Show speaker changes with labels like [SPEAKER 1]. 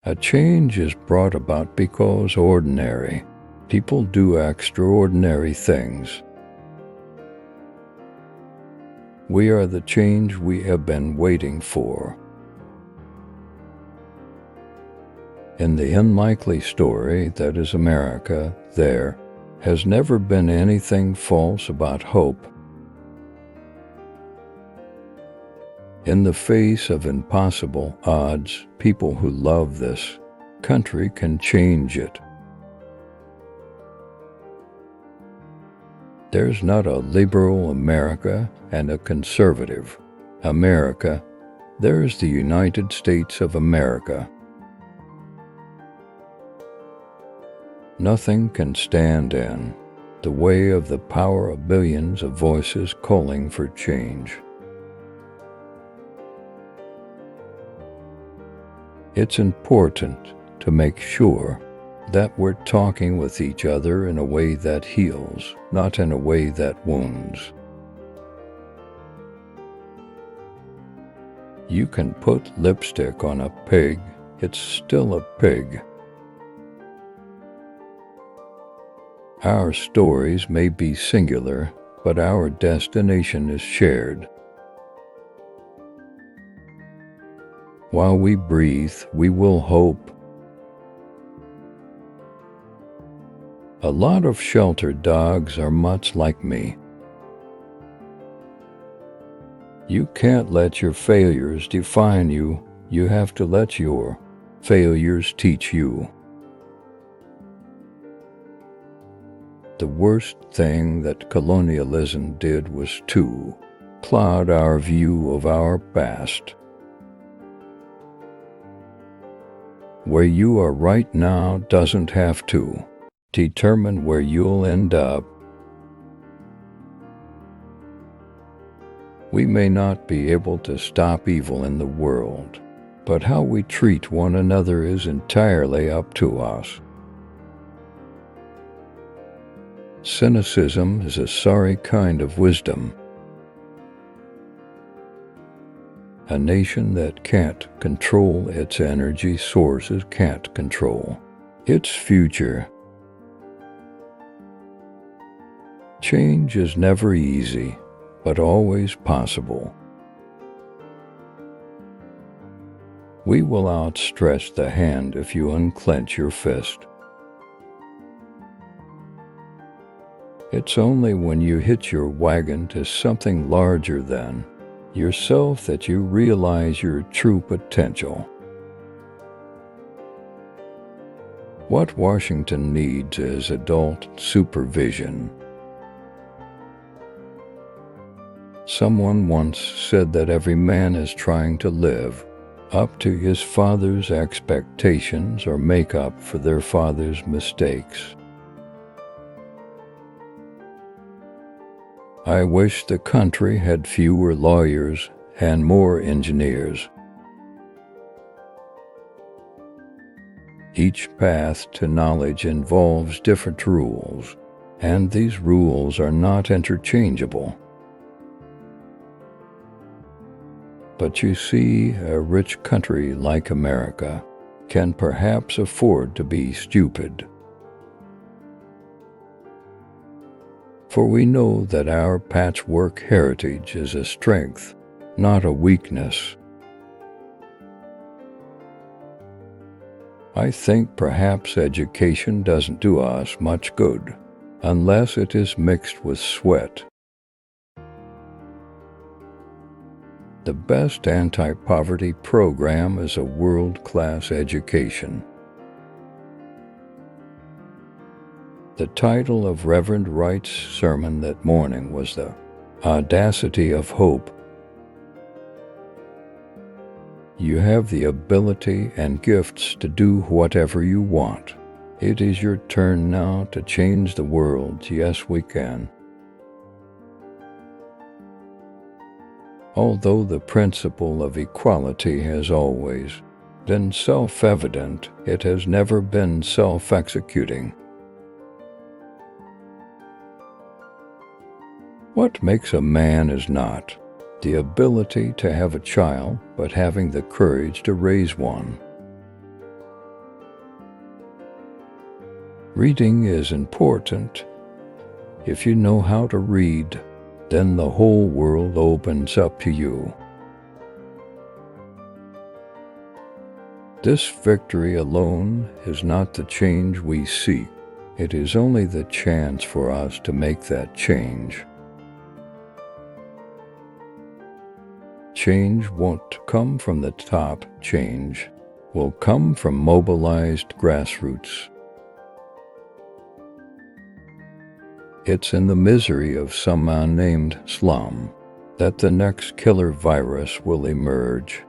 [SPEAKER 1] A change is brought about because ordinary people do extraordinary things. We are the change we have been waiting for. In the unlikely story that is America, there has never been anything false about hope. In the face of impossible odds, people who love this country can change it. There's not a liberal America and a conservative America. There's the United States of America. Nothing can stand in the way of the power of billions of voices calling for change. It's important to make sure that we're talking with each other in a way that heals, not in a way that wounds. You can put lipstick on a pig, it's still a pig. Our stories may be singular, but our destination is shared. While we breathe, we will hope. A lot of sheltered dogs are much like me. You can't let your failures define you. You have to let your failures teach you. The worst thing that colonialism did was to cloud our view of our past. Where you are right now doesn't have to determine where you'll end up. We may not be able to stop evil in the world, but how we treat one another is entirely up to us. Cynicism is a sorry kind of wisdom. A nation that can't control its energy sources can't control its future. Change is never easy, but always possible. We will outstretch the hand if you unclench your fist. It's only when you hitch your wagon to something larger than yourself that you realize your true potential. What Washington needs is adult supervision. Someone once said that every man is trying to live up to his father's expectations or make up for their father's mistakes. I wish the country had fewer lawyers and more engineers. Each path to knowledge involves different rules, and these rules are not interchangeable. But you see, a rich country like America can perhaps afford to be stupid. For we know that our patchwork heritage is a strength, not a weakness. I think perhaps education doesn't do us much good unless it is mixed with sweat. The best anti-poverty program is a world-class education. The title of Reverend Wright's sermon that morning was The Audacity of Hope. You have the ability and gifts to do whatever you want. It is your turn now to change the world. Yes, we can. Although the principle of equality has always been self-evident, it has never been self-executing. What makes a man is not the ability to have a child, but having the courage to raise one. Reading is important. If you know how to read, then the whole world opens up to you. This victory alone is not the change we seek. It is only the chance for us to make that change. Change won't come from the top. Change will come from mobilized grassroots. It's in the misery of some unnamed slum that the next killer virus will emerge.